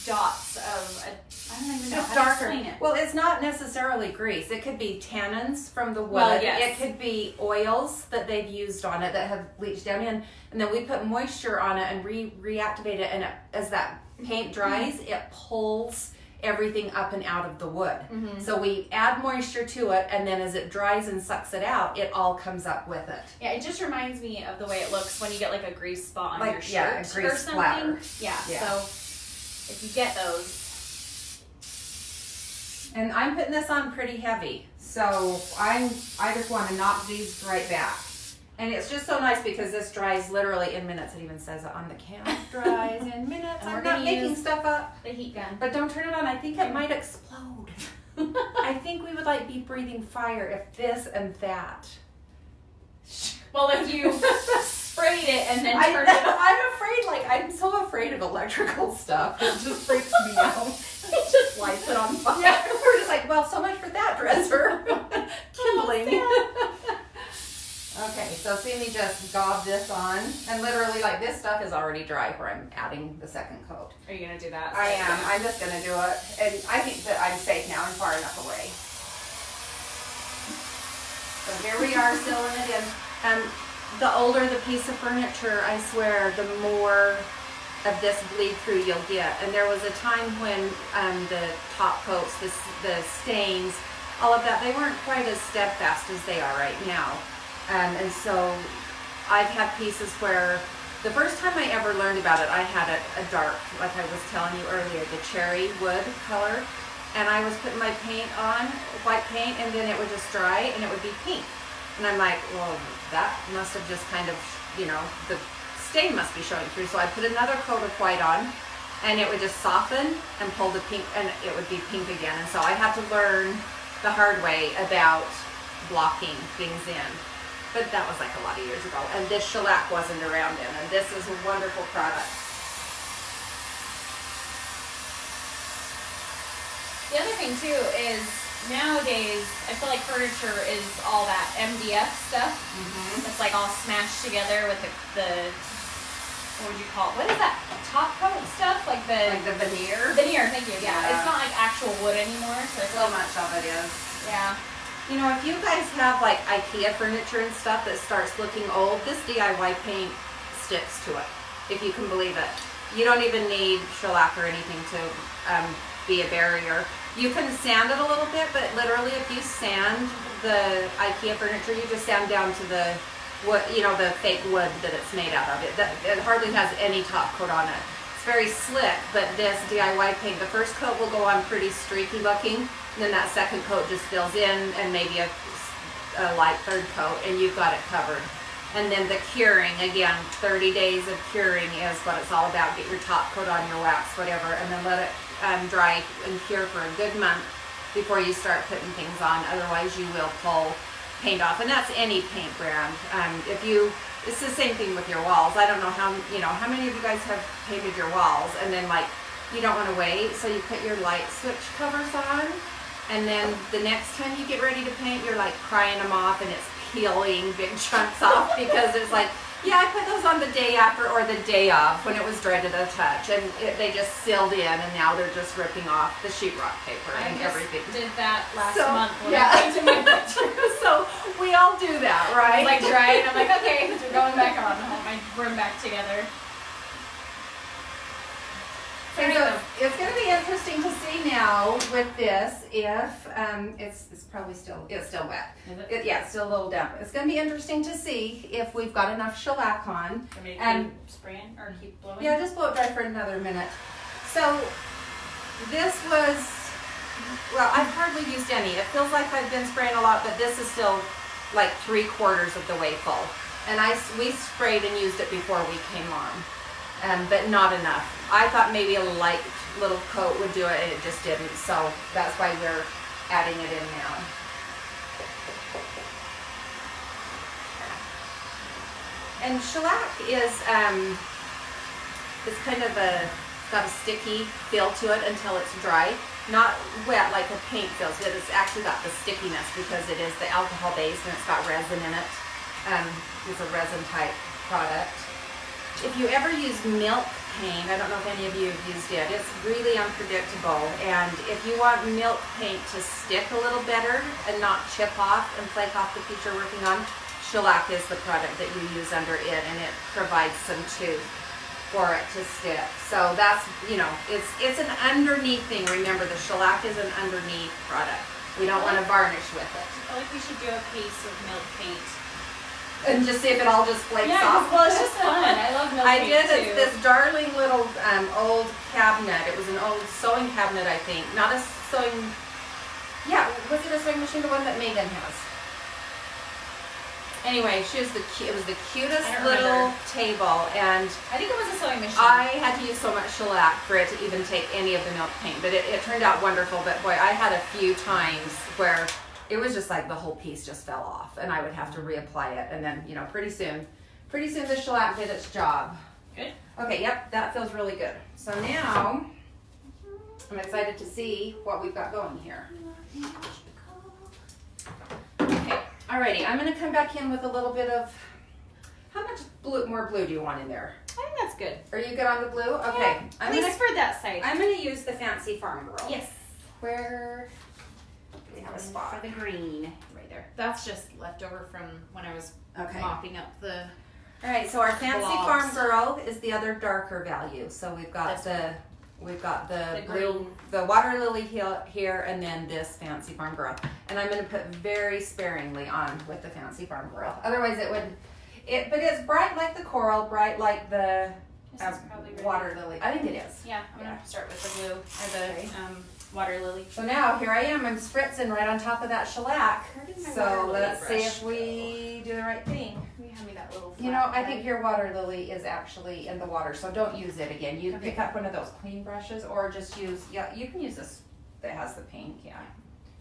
dots of, I don't even know Just how darker. to explain it. Well, it's not necessarily grease. It could be tannins from the wood. Well, yes. It could be oils that they've used on it that have bleached down in. And then we put moisture on it and reactivate it. And as that paint dries, it pulls everything up and out of the wood. Mm-hmm. So we add moisture to it, and then as it dries and sucks it out, it all comes up with it. Yeah, it just reminds me of the way it looks when you get like a grease spot on Like, your shirt yeah, a or grease something. splatter. Yeah, Yeah. so if you get those, And I'm putting this on pretty heavy, so I just want to knock these right back. And it's just so nice because this dries literally in minutes. It even says it on the can. Dries in minutes. And I'm we're not gonna making use- stuff up. the heat gun. But don't turn it on. I think it might explode. I think we would like be breathing fire if this and that. Well, if you sprayed it and then turned it on, I'm afraid, like, I'm so afraid of electrical stuff. It just freaks me out. it just lights it on fire. Yeah, we're just like, well, so much for that dresser. Kindling. Okay, so see me just gob this on. And literally, like, this stuff is already dry where I'm adding the second coat. Are you gonna do that? I am. I'm just going to do it. And I think that I'm safe now and far enough away. So here we are sealing it in. The older the piece of furniture, I swear, the more of this bleed through you'll get. And there was a time when the top coats, the stains, all of that, they weren't quite as steadfast as they are right now. And so I've had pieces where the first time I ever learned about it, I had a dark, like I was telling you earlier, the cherry wood color. And I was putting my paint on, white paint, and then it would just dry and it would be pink. And I'm like, well, that must have just kind of, you know, the stain must be showing through. So I put another coat of white on and it would just soften and pull the pink and it would be pink again. And so I had to learn the hard way about blocking things in. But that was like a lot of years ago. And this shellac wasn't around then. And this is a wonderful product. The other thing too is nowadays I feel like furniture is all that MDF stuff. Mm-hmm. It's like all smashed together with the what would you call it? What is that? Top coat stuff? Like the veneer. veneer, thank you. Yeah. Yeah. It's not like actual wood anymore. So it's So like, much of it is. yeah. You know, if you guys have like IKEA furniture and stuff that starts looking old, this DIY paint sticks to it, if you can believe it. You don't even need shellac or anything to be a barrier. You can sand it a little bit, but literally if you sand the IKEA furniture, you just sand down to the wood, you know, the fake wood that it's made out of. It hardly has any top coat on it. It's very slick, but this DIY paint, the first coat will go on pretty streaky looking. And then that second coat just fills in and maybe a light third coat and you've got it covered. And then the curing, again, 30 days of curing is what it's all about. Get your top coat on, your wax, whatever, and then let it dry and cure for a good month before you start putting things on. Otherwise you will pull paint off, and that's any paint brand. It's the same thing with your walls. I don't know how many of you guys have painted your walls, and then like you don't want to wait, so you put your light switch covers on, and then the next time you get ready to paint, you're like prying them off, and it's peeling big chunks off because it's like, yeah, I put those on the day after or the day of when it was dry to the touch, and they just sealed in, and now they're just ripping off the sheetrock paper and everything. Did that last month when yeah. I painted my picture. So we all do that, right? Like dry, and I'm like, okay, we're going back on. I'll have my room back together. So it's going to be interesting to see now with this if it's probably still wet. Is it? Yeah, it's still a little damp. It's going to be interesting to see if we've got enough shellac on. For me to keep spraying or keep blowing? Yeah, just blow it dry for another minute. So this was, well, I've hardly used any. It feels like I've been spraying a lot, but this is still like 3/4 of the way full. And we sprayed and used it before we came on. But not enough. I thought maybe a light little coat would do it, and it just didn't. So that's why we're adding it in now. And shellac is it's kind of got a sticky feel to it until it's dry. Not wet like a paint feels, but it's actually got the stickiness because it is the alcohol base and it's got resin in it. It's a resin type product. If you ever use milk paint, I don't know if any of you have used it, it's really unpredictable. And if you want milk paint to stick a little better and not chip off and flake off the piece you're working on, shellac is the product that you use under it, and it provides some tooth for it to stick. So that's, it's an underneath thing. Remember, the shellac is an underneath product. We don't want to varnish with it. I feel like we should do a piece of milk paint. And just see if it all just flakes off. Well, it's just fun. I love milk paint too. It's this darling little old cabinet. It was an old sewing cabinet, I think. Not a sewing, yeah, was it a sewing machine? The one that Megan has. Anyway, it was the cutest little table, and I think it was a sewing machine. I had to use so much shellac for it to even take any of the milk paint, but it turned out wonderful. But boy, I had a few times where it was just like the whole piece just fell off, and I would have to reapply it, and then pretty soon the shellac did its job. Good. Okay, yep, that feels really good. So now I'm excited to see what we've got going here. Okay, alrighty, I'm gonna come back in with a little bit of, how much more blue do you want in there? I think that's good. Are you good on the blue? Okay. Yeah, at least for that side. I'm gonna use the Fancy Farm Girl. Yes. Where we have a spot for the green right there. That's just left over from when I was mopping up the. All right, so our Fancy blobs. Farm Girl is the other darker value. So we've got the blue, green. the water lily here, and then this Fancy Farm Girl. And I'm going to put very sparingly on with the Fancy Farm Girl. Otherwise, but it's bright like the coral, bright like the This is probably ready. water lily. I think it is. Yeah, I'm gonna start with the blue or the water lily. So now here I am. I'm spritzing right on top of that shellac. Where did my water So lily let's see brush if we do the right thing. Can you hand me that little? I think your water lily is actually in the water, so don't use it again. You pick up one of those clean brushes, or just use, you can use this that has the pink,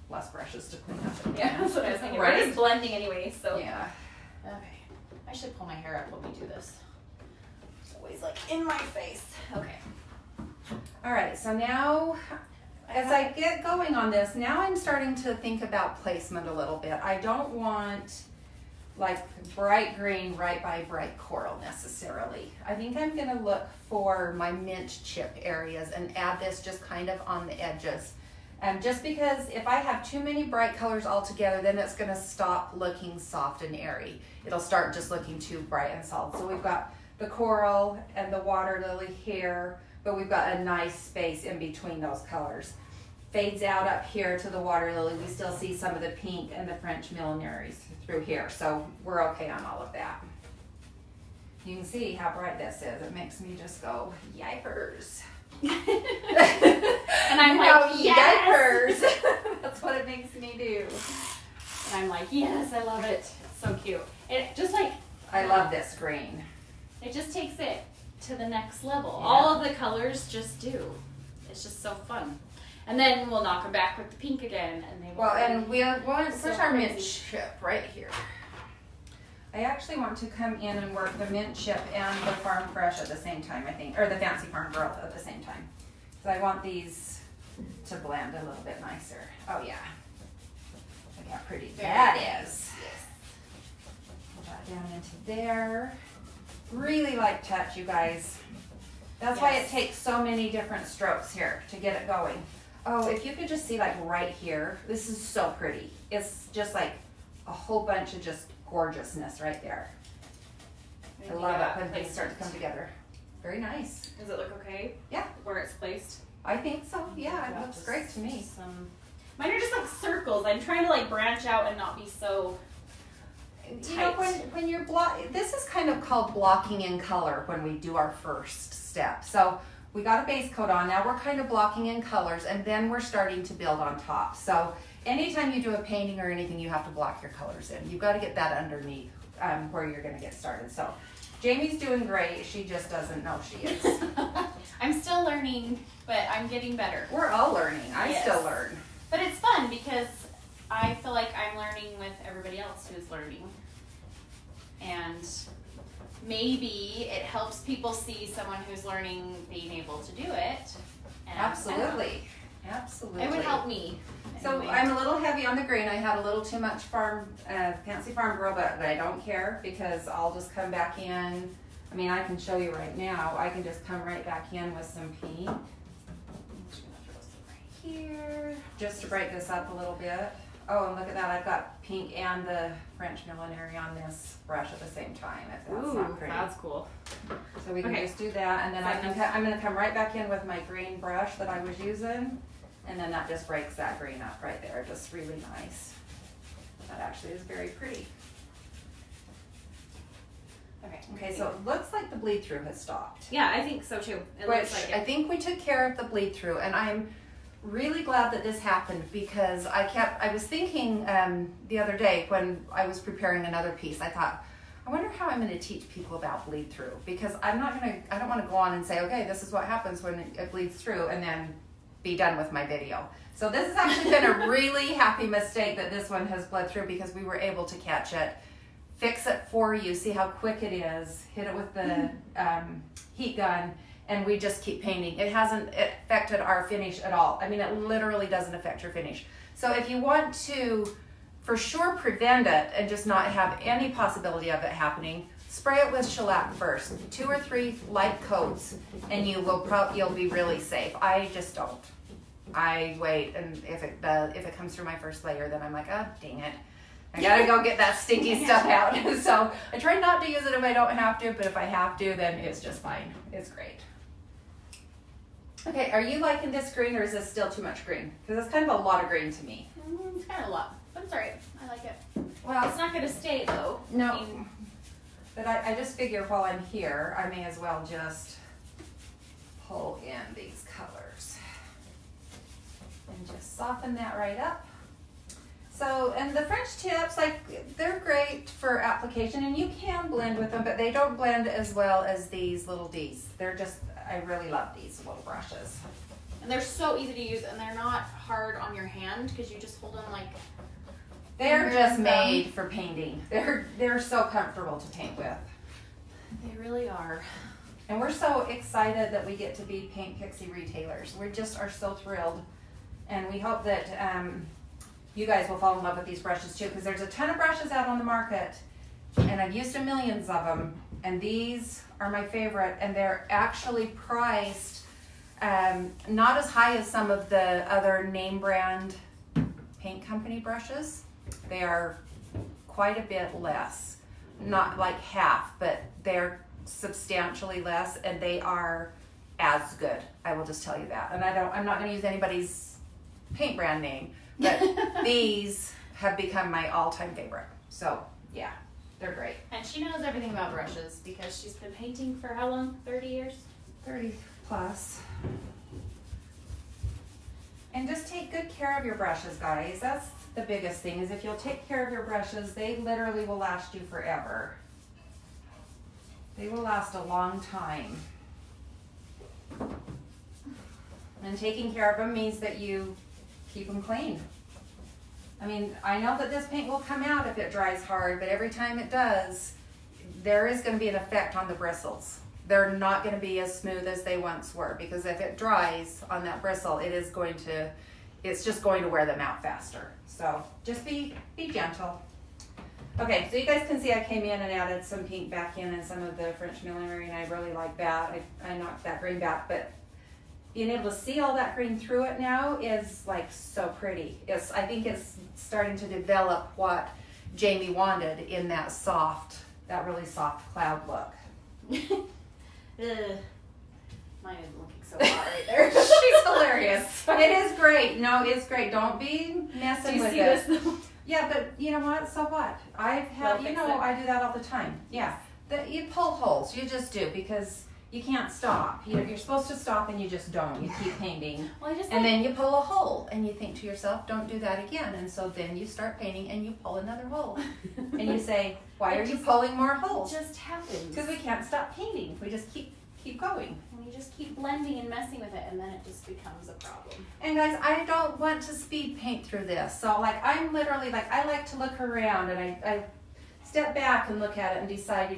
less brushes to clean up. Yeah, that's what I was thinking. Right? We're just blending anyway, so. Yeah. Okay. I should pull my hair up when we do this. It's always like in my face. Okay. All right, so now as I get going on this, now I'm starting to think about placement a little bit. I don't want like bright green right by bright coral necessarily. I think I'm gonna look for my mint chip areas and add this just kind of on the edges. Just because if I have too many bright colors all together, then it's gonna stop looking soft and airy. It'll start just looking too bright and solid. So we've got the coral and the water lily here, but we've got a nice space in between those colors. Fades out up here to the water lily. We still see some of the pink and the French millineries through here, so we're okay on all of that. You can see how bright this is. It makes me just go, yipers. And I'm like, yes! Yipers. That's what it makes me do. And I'm like, yes, I love it. It's so cute. It just like, I love this green. it just takes it to the next level. Yeah. All of the colors just do. It's just so fun. And then we'll knock them back with the pink again, and they will. Well, and we want to So push our mint crazy. chip right here. I actually want to come in and work the mint chip and the farm fresh at the same time, I think, or the fancy farm girl at the same time. Because I want these to blend a little bit nicer. Oh yeah. Look how pretty that is. Yes. Pull that down into there. Really light touch, you guys. That's why it takes so many different strokes here to get it going. Oh, if you could just see like right here, this is so pretty. It's just like a whole bunch of just gorgeousness right there. I love it when things start to come together. Very nice. Does it look okay? Yeah. Where it's placed? I think so. Yeah, it looks great to me. Mine are just like circles. I'm trying to like branch out and not be so You know, tight. when you're this is kind of called blocking in color when we do our first step. So we got a base coat on. Now we're kind of blocking in colors, and then we're starting to build on top. So anytime you do a painting or anything, you have to block your colors in. You've got to get that underneath where you're going to get started. So Jamie's doing great. She just doesn't know she is. I'm still learning, but I'm getting better. We're all learning. I still learn. But it's fun because I feel like I'm learning with everybody else who's learning. And maybe it helps people see someone who's learning being able to do it. And Absolutely. Absolutely. It would help me. So anyway. I'm a little heavy on the green. I had a little too much fancy farm girl, but I don't care because I'll just come back in. I mean, I can show you right now. I can just come right back in with some pink. I'm just gonna throw some right here, just to break this up a little bit. Oh, and look at that. I've got pink and the French millinery on this brush at the same time, if that's not pretty. That's cool. So we can just do that, and then I'm going to come right back in with my green brush that I was using, and then that just breaks that green up right there. Just really nice. That actually is very pretty. Okay, so it looks like the bleed through has stopped. Yeah, I think so too. It Which looks like it. I think we took care of the bleed through, and I'm really glad that this happened because I was thinking the other day when I was preparing another piece, I thought, I wonder how I'm going to teach people about bleed through, because I don't want to go on and say, okay, this is what happens when it bleeds through and then be done with my video. So this has actually been a really happy mistake that this one has bled through, because we were able to catch it, fix it for you, see how quick it is, hit it with the heat gun, and we just keep painting. It hasn't affected our finish at all. I mean, it literally doesn't affect your finish. So if you want to for sure prevent it and just not have any possibility of it happening, spray it with shellac first, 2 or 3 light coats, and you'll be really safe. I just don't. I wait, and if it comes through my first layer, then I'm like, oh, dang it. I gotta go get that stinky stuff out. So I try not to use it if I don't have to, but if I have to, then it's just fine. It's great. Okay, are you liking this green, or is this still too much green? Because it's kind of a lot of green to me. It's kind of a lot, but it's alright. I like it. Well, It's not going to stay though. no. I mean, But I just figure while I'm here, I may as well just pull in these colors and just soften that right up. So, and the French tips, like, they're great for application, and you can blend with them, but they don't blend as well as these little D's. I really love these little brushes. and they're so easy to use, and they're not hard on your hand because you just hold them like. They're just made for painting. They're so comfortable to paint with. They really are. And we're so excited that we get to be Paint Pixie retailers. We just are so thrilled. And we hope that you guys will fall in love with these brushes too, because there's a ton of brushes out on the market, and I've used millions of them, and these are my favorite, and they're actually priced not as high as some of the other name brand paint company brushes. They are quite a bit less, not like half, but they're substantially less, and they are as good. I will just tell you that. And I'm not going to use anybody's paint brand name, but these have become my all-time favorite. So yeah, they're great. And she knows everything about brushes because she's been painting for how long? 30 years? 30 plus. And just take good care of your brushes, guys. That's the biggest thing, is if you'll take care of your brushes, they literally will last you forever. They will last a long time. And taking care of them means that you keep them clean. I mean, I know that this paint will come out if it dries hard, but every time it does, there is going to be an effect on the bristles. They're not going to be as smooth as they once were, because if it dries on that bristle, it's just going to wear them out faster. So just be gentle. Okay, so you guys can see I came in and added some pink back in and some of the French millinery, and I really like that. I knocked that green back, but being able to see all that green through it now is like so pretty. I think it's starting to develop what Jamie wanted in that really soft cloud look. Ugh. Mine is looking so hot right there. She's hilarious. It is great. No, it's great. Don't be messing with it. Do you see this? Yeah, but you know what? So what? I do that all the time. Yeah. You pull holes. You just do, because you can't stop. You're supposed to stop and you just don't. You keep painting. Then you pull a hole and you think to yourself, don't do that again. And so then you start painting and you pull another hole. And you say, why are you pulling more holes? It just happens. Because we can't stop painting. We just keep going. And we just keep blending and messing with it, and then it just becomes a problem. And guys, I don't want to speed paint through this. So I'm literally I like to look around and I step back and look at it and decide,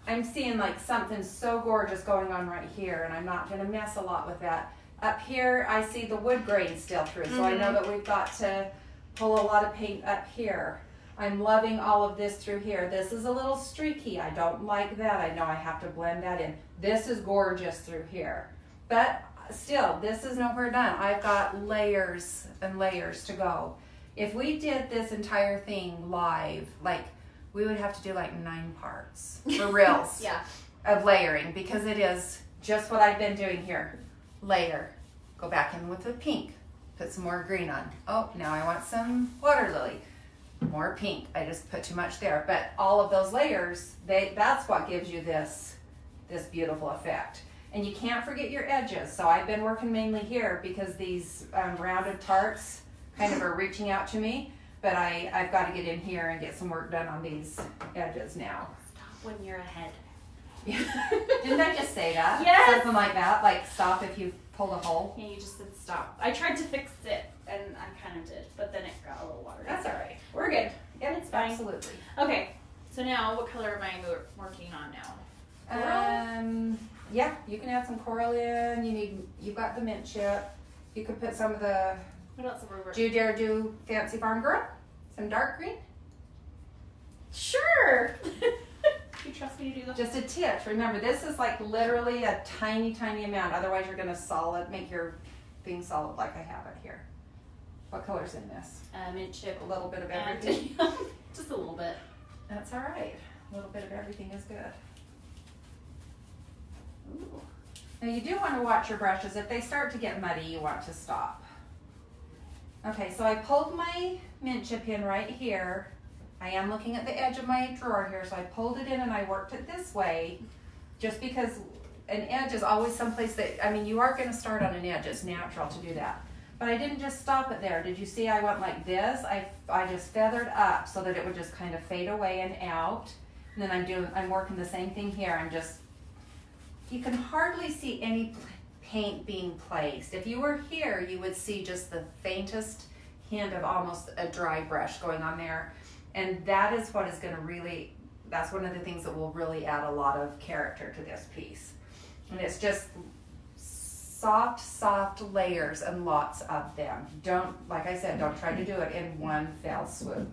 I'm seeing something so gorgeous going on right here, and I'm not going to mess a lot with that. Up here, I see the wood grain still through, so I know that we've got to pull a lot of paint up here. I'm loving all of this through here. This is a little streaky. I don't like that. I know I have to blend that in. This is gorgeous through here. But still, this is nowhere done. I've got layers and layers to go. If we did this entire thing live, we would have to do 9 parts for reals. Yeah. Of layering, because it is just what I've been doing here. Layer. Go back in with the pink. Put some more green on. Oh, now I want some water lily. More pink. I just put too much there. But all of those layers, that's what gives you this beautiful effect. And you can't forget your edges. So I've been working mainly here because these rounded tarts kind of are reaching out to me. But I've got to get in here and get some work done on these edges now. Stop when you're ahead. Didn't I just say that? Yes. Something like that, stop if you pull a hole. Yeah, you just said stop. I tried to fix it, and I kind of did, but then it got a little watery. That's all right. We're good. Yeah, it's fine. Absolutely. Okay, so now what color am I working on now? Yeah, you can add some coral in. You've got the mint chip. You could put some of the. What else have we worked? Do you dare do Fancy Farm Girl? Some dark green? Sure. You trust me to do the Just a titch. Remember, this is literally a tiny, tiny amount. Otherwise, you're going to make your thing solid like I have it here. What color's in this? mint chip. A little bit of everything. Just a little bit. That's all right. A little bit of everything is good. Ooh. Now, you do want to watch your brushes. If they start to get muddy, you want to stop. Okay, so I pulled my mint chip in right here. I am looking at the edge of my drawer here, so I pulled it in and I worked it this way, just because an edge is always someplace you are going to start on an edge. It's natural to do that. But I didn't just stop it there. Did you see I went like this? I just feathered up so that it would just kind of fade away and out. And then I'm working the same thing here. You can hardly see any paint being placed. If you were here, you would see just the faintest hint of almost a dry brush going on there. And that is what is going to that's one of the things that will really add a lot of character to this piece. And it's just soft layers and lots of them. Like I said, don't try to do it in one fell swoop.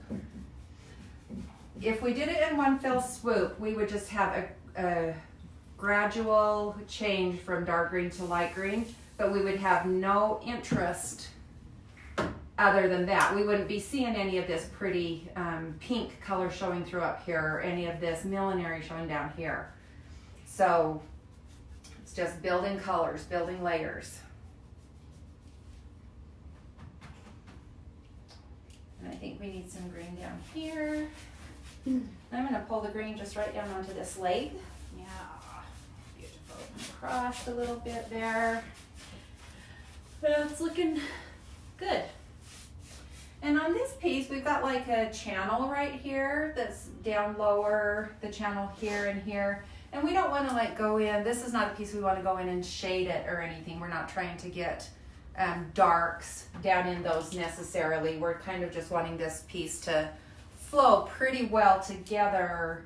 If we did it in one fell swoop, we would just have a gradual change from dark green to light green, but we would have no interest other than that. We wouldn't be seeing any of this pretty pink color showing through up here, or any of this millinery showing down here. So it's just building colors, building layers. And I think we need some green down here. I'm going to pull the green just right down onto this leg. Yeah, beautiful. Across a little bit there. It's looking good. And on this piece, we've got a channel right here that's down lower, the channel here and here. And we don't want to go in, this is not a piece we want to go in and shade it or anything. We're not trying to get darks down in those necessarily. We're kind of just wanting this piece to flow pretty well together,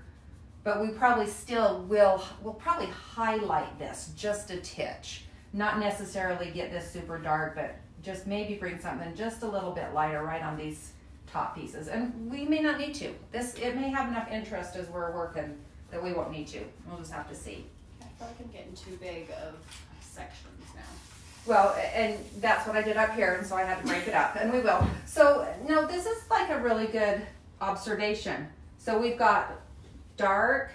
but we probably still we'll probably highlight this just a titch. Not necessarily get this super dark, but just maybe bring something just a little bit lighter right on these top pieces. And we may not need to. It may have enough interest as we're working that we won't need to. We'll just have to see. I feel like I'm getting too big of sections now. Well, and that's what I did up here, and so I had to break it up, and we will. So, no, this is like a really good observation. So we've got dark.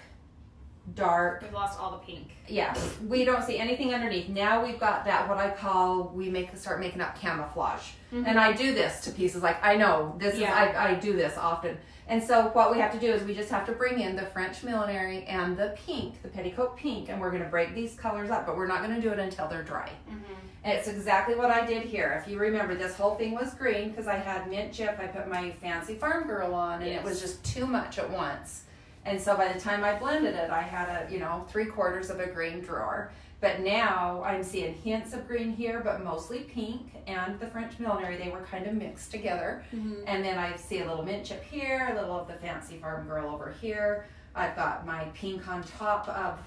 We've lost all the pink. Yeah, we don't see anything underneath. Now we've got that, what I call, start making up camouflage. Mm-hmm. And I do this to pieces, like I know, I do this often. And so what we have to do is we just have to bring in the French millinery and the pink, the petticoat pink, and we're gonna break these colors up, but we're not gonna do it until they're dry. Mm-hmm. And it's exactly what I did here. If you remember, this whole thing was green because I had mint chip, I put my fancy farm girl on, and it was just too much at once. And so by the time I blended it, I had 3/4 of a green drawer. But now I'm seeing hints of green here, but mostly pink, and the French millinery, they were kind of mixed together. Mm-hmm. And then I see a little mint chip here, a little of the fancy farm girl over here. I've got my pink on top of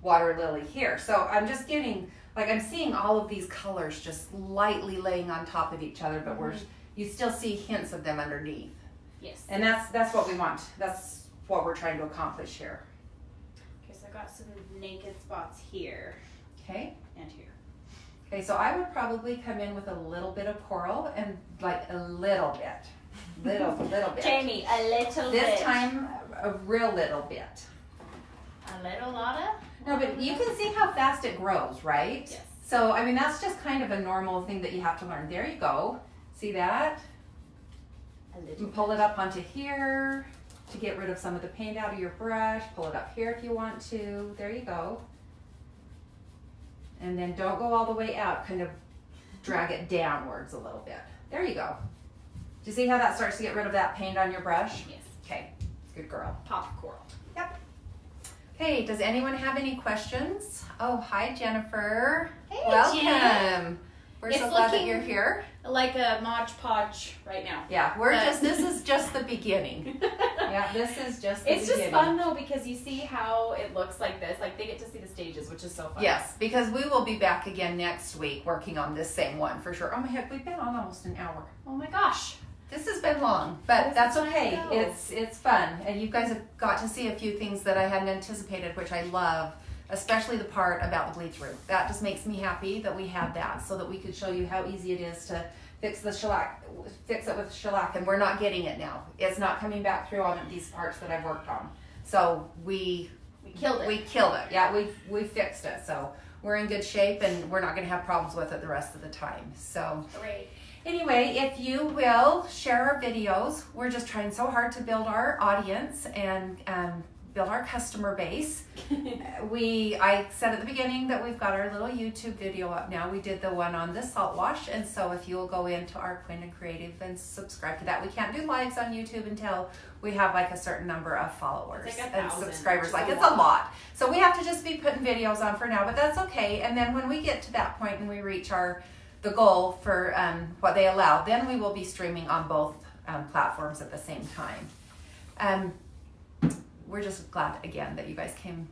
water lily here. So I'm just getting, I'm seeing all of these colors just lightly laying on top of each other, but you still see hints of them underneath. Yes. And that's what we want. That's what we're trying to accomplish here. Okay, so I got some naked spots here. Okay. And here. Okay, so I would probably come in with a little bit of coral and a little bit. Little bit. Jamie, a little bit. This time, a real little bit. A little lotta? No, but you can see how fast it grows, right? Yes. So, that's just kind of a normal thing that you have to learn. There you go. See that? A little And pull it up onto here to get rid of some of the paint out of your brush. Pull it up here if you want to. There you go. And then don't go all the way out. Kind of drag it downwards a little bit. There you go. Do you see how that starts to get rid of that paint on your brush? Yes. Okay. Good girl. Pop of coral. Yep. Okay, does anyone have any questions? Oh, hi, Jennifer. Hey, welcome. Jen. We're so glad that you're here. Like a Mod Podge right now. Yeah, this is just the beginning. Yeah, this is just the beginning. It's just fun though because you see how it looks like this. Like they get to see the stages, which is so fun. Yes, because we will be back again next week working on this same one for sure. Oh my heck, we've been on almost an hour. Oh my gosh. This has been long, but that's okay. It's fun. And you guys have got to see a few things that I hadn't anticipated, which I love. Especially the part about the bleed through. That just makes me happy that we had that so that we could show you how easy it is to fix it with shellac, and we're not getting it now. It's not coming back through on these parts that I've worked on. So we killed it. We killed it. Yeah, we fixed it. So we're in good shape and we're not gonna have problems with it the rest of the time. So great. Anyway, if you will share our videos, we're just trying so hard to build our audience and build our customer base. I said at the beginning that we've got our little YouTube video up now. We did the one on the salt wash, and so if you'll go into our Quinn and Creative and subscribe to that. We can't do lives on YouTube until we have a certain number of followers and subscribers. It's a lot. So we have to just be putting videos on for now, but that's okay. And then when we get to that point and we reach the goal for what they allow, then we will be streaming on both platforms at the same time. We're just glad again that you guys came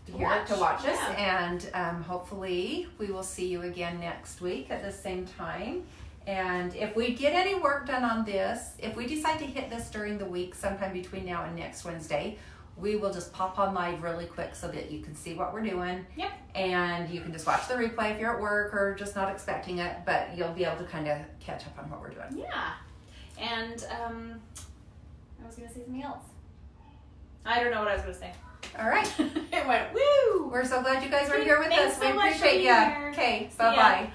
here to watch us, and hopefully we will see you again next week at the same time. And if we get any work done on this, if we decide to hit this during the week, sometime between now and next Wednesday, we will just pop on live really quick so that you can see what we're doing. Yep. And you can just watch the replay if you're at work or just not expecting it, but you'll be able to kind of catch up on what we're doing. Yeah. And I was going to say something else. I don't know what I was going to say. All right. It went, woo! We're so glad you guys were here with us. So we appreciate you. Okay, bye-bye.